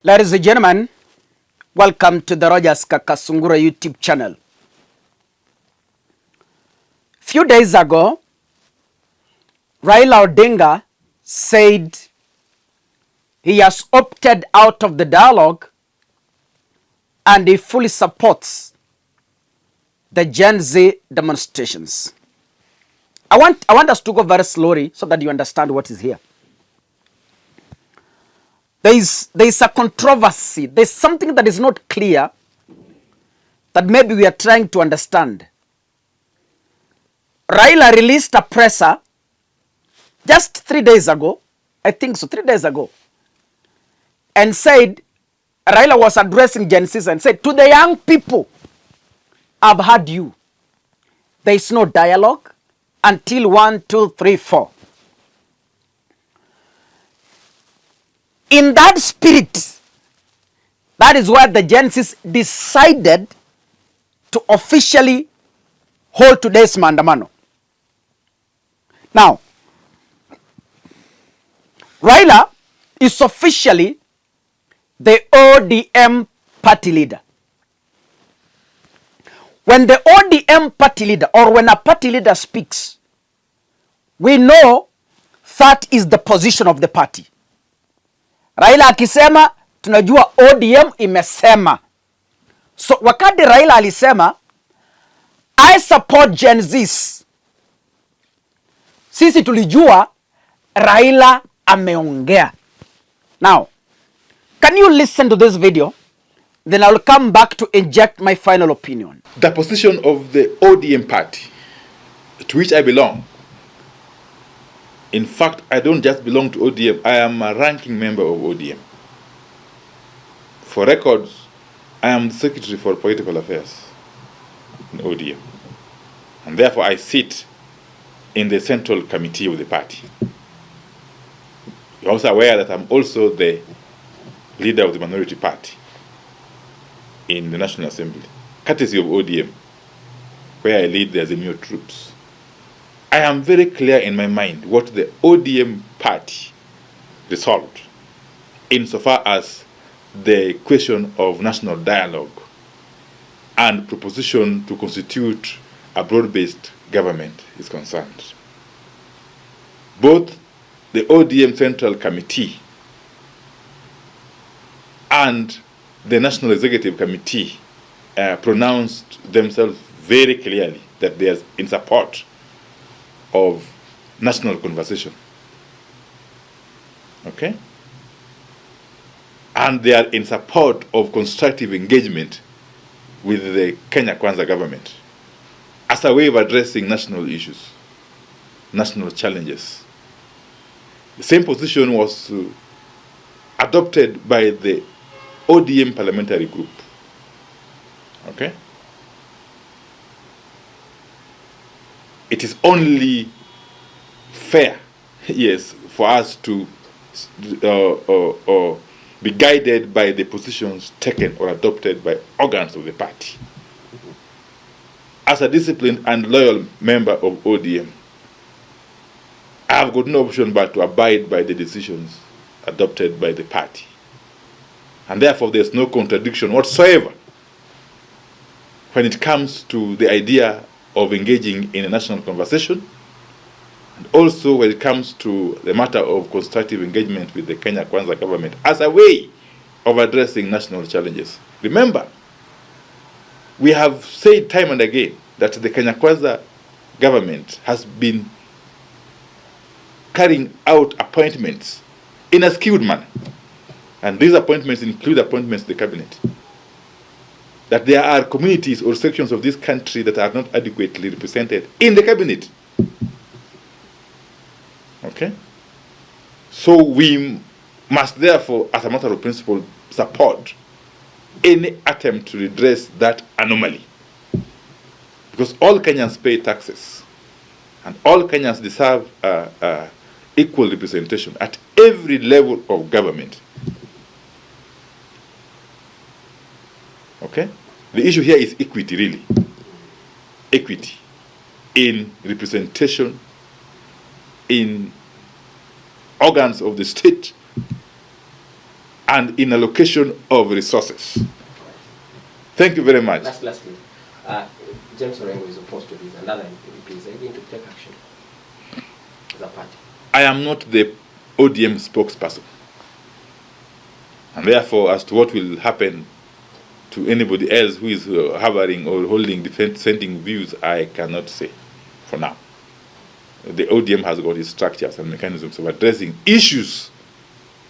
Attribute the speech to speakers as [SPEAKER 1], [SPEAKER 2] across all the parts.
[SPEAKER 1] Ladies and gentlemen, welcome to the Rogers Kakasungura YouTube channel. Few days ago, Raila Odinga said he has opted out of the dialogue and he fully supports the Gen-Z demonstrations. I want us to go very slowly so that you understand what is here. There is a controversy. There's something that is not clear that maybe we are trying to understand. Raila released a presser just 3 days ago, I think so, 3 days ago, and said, Raila was addressing Gen Z and said, to the young people, I've heard you. There is no dialogue until 1, 2, 3, 4. In that spirit, that is why the Gen Z decided to officially hold today's maandamano. Now, Raila is officially the ODM party leader. When the ODM party leader, or when a party leader speaks, we know that is the position of the party. Raila akisema, tunajua ODM imesema. So wakati Raila alisema, I support Gen Zs, sisi tulijua Raila ameongea. Now, can you listen to this video? Then I'll come back to inject my final opinion.
[SPEAKER 2] The position of the ODM party, to which I belong. In fact, I don't just belong to ODM, I am a ranking member of ODM. For records, I am the Secretary for Political Affairs in ODM. And therefore I sit in the Central Committee of the party. You're also aware that I'm also the leader of the minority party in the National Assembly, courtesy of ODM, where I lead the Azimio troops. I am very clear in my mind what the ODM party resolved insofar as the question of national dialogue and proposition to constitute a broad-based government is concerned. Both the ODM Central Committee and the National Executive Committee pronounced themselves very clearly that they are in support of national conversation. Okay? And they are in support of constructive engagement with the Kenya Kwanza government as a way of addressing national issues, national challenges. The same position was adopted by the ODM parliamentary group. Okay? It is only fair, yes, for us to be guided by the positions taken or adopted by organs of the party. As a disciplined and loyal member of ODM, I have got no option but to abide by the decisions adopted by the party. And therefore there's no contradiction whatsoever when it comes to the idea of engaging in a national conversation, and also when it comes to the matter of constructive engagement with the Kenya Kwanza government as a way of addressing national challenges. Remember, we have said time and again that the Kenya Kwanza government has been carrying out appointments in a skewed manner, and these appointments include appointments to the cabinet. That there are communities or sections of this country that are not adequately represented in the cabinet. Okay? So we must therefore, as a matter of principle, support any attempt to redress that anomaly. Because all Kenyans pay taxes, and all Kenyans deserve equal representation at every level of government. Okay? The issue here is equity, really. Equity in representation, in organs of the state, and in allocation of resources. Thank you very much.
[SPEAKER 3] Lastly, James Orengo is opposed to this, and other MPs are going to take action as a party.
[SPEAKER 2] I am not the ODM spokesperson, and therefore, as to what will happen to anybody else who is harboring or holding dissenting views, I cannot say for now. The ODM has got its structures and mechanisms of addressing issues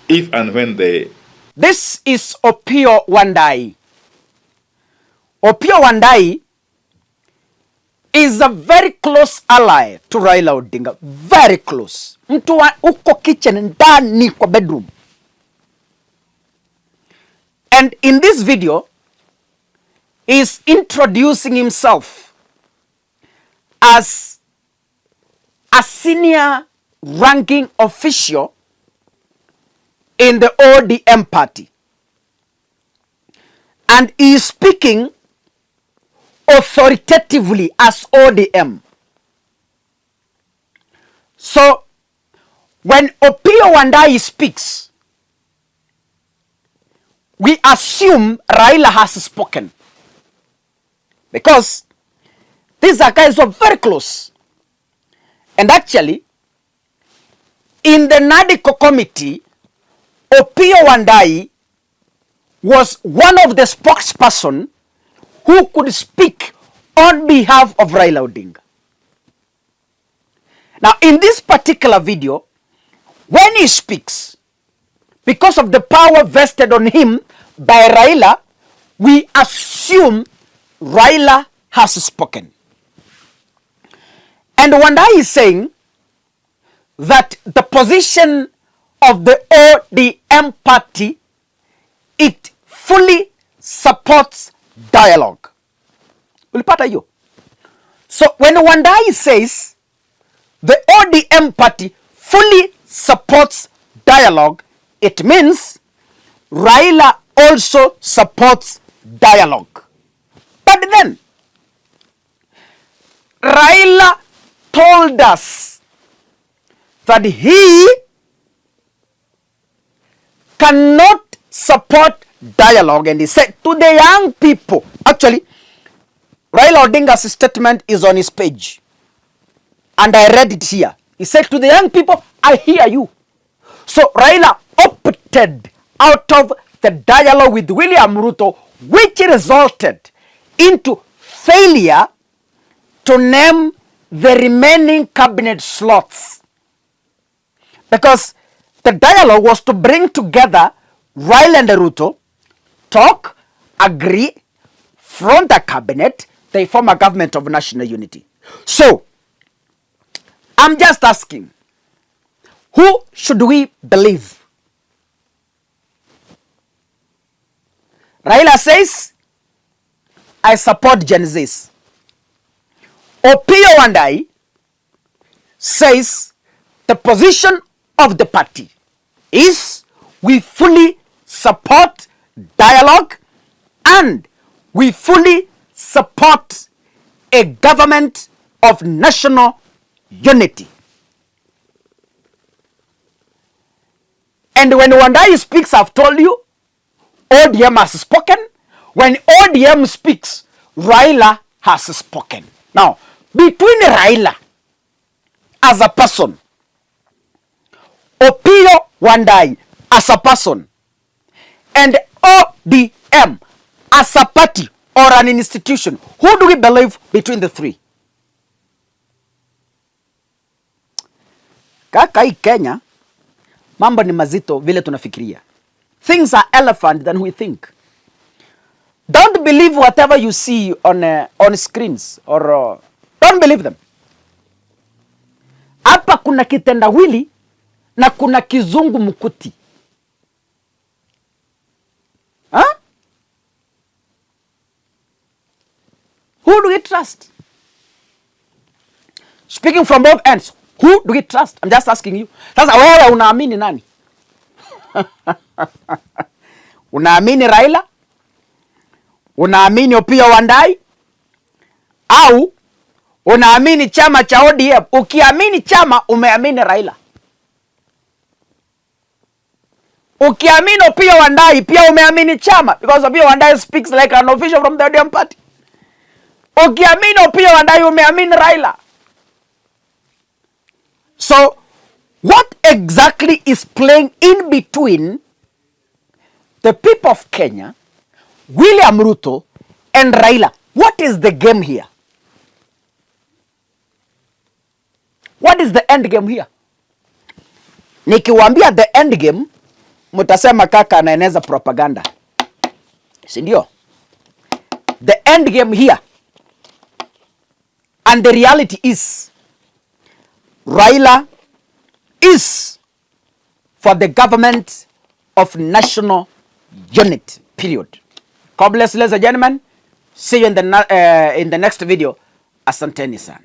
[SPEAKER 2] if and when they...
[SPEAKER 1] This is Opiyo Wandayi. Opiyo Wandayi is a very close ally to Raila Odinga. Very close. Mtu wa uko kitchen ndani kwa bedroom. And in this video, is introducing himself as a senior ranking official in the ODM party. And he is speaking authoritatively as ODM. So, when Opiyo Wandayi speaks, we assume Raila has spoken. Because these are guys who are very close. And actually, in the NADICO committee, Opiyo Wandayi was one of the spokesperson who could speak on behalf of Raila Odinga. Now, in this particular video, when he speaks, because of the power vested on him by Raila, we assume Raila has spoken. And Wandayi is saying that the position of the ODM party, it fully supports dialogue. Ulipata hiyo? So when Wandayi says the ODM party fully supports dialogue, it means Raila also supports dialogue. But then, Raila told us that he cannot support dialogue, and he said to the young people, actually, Raila Odinga's statement is on his page, and I read it here. He said to the young people, I hear you. So Raila opted out of the dialogue with William Ruto, which resulted into failure to name the remaining cabinet slots. Because the dialogue was to bring together Raila and Ruto, talk, agree, from the cabinet, they form a government of national unity. So, I'm just asking, who should we believe? Raila says, I support Gen-Zs. Opiyo Wandayi says the position of the party is we fully support dialogue and we fully support a government of national unity. And when Wandayi speaks, I've told you, ODM has spoken. When ODM speaks, Raila has spoken. Now, between Raila as a person, Opiyo Wandayi as a person, and ODM as a party or an institution, who do we believe between the three? Kaka, hii Kenya, mambo ni mazito vile tunafikiria. Things are elephant than we think. Don't believe whatever you see on screens or don't believe them. Hapa kuna kitendawili na kuna kizungu mkuti. Huh? Who do we trust? Speaking from both ends, who do we trust? I'm just asking you. Sasa wewe unaamini nani? Unaamini Raila? Unaamini Opiyo Wandayi? Au unaamini chama cha ODM? Ukiamini chama, umeamini Raila. Ukiamini Opiyo Wandayi, pia umeamini chama, because Opiyo Wandayi speaks like an official from the ODM party. Ukiamini Opiyo Wandayi, umeamini Raila. So, what exactly is playing in between the people of Kenya, William Ruto, and Raila? What is the game here? What is the end game here? Nikiwaambia the end game, mutasema kaka anaeneza propaganda. Si ndio? The end game here, and the reality is, Raila is for the government of national unity, period. God bless, ladies and gentlemen. See you in the next video. Asanteni sana.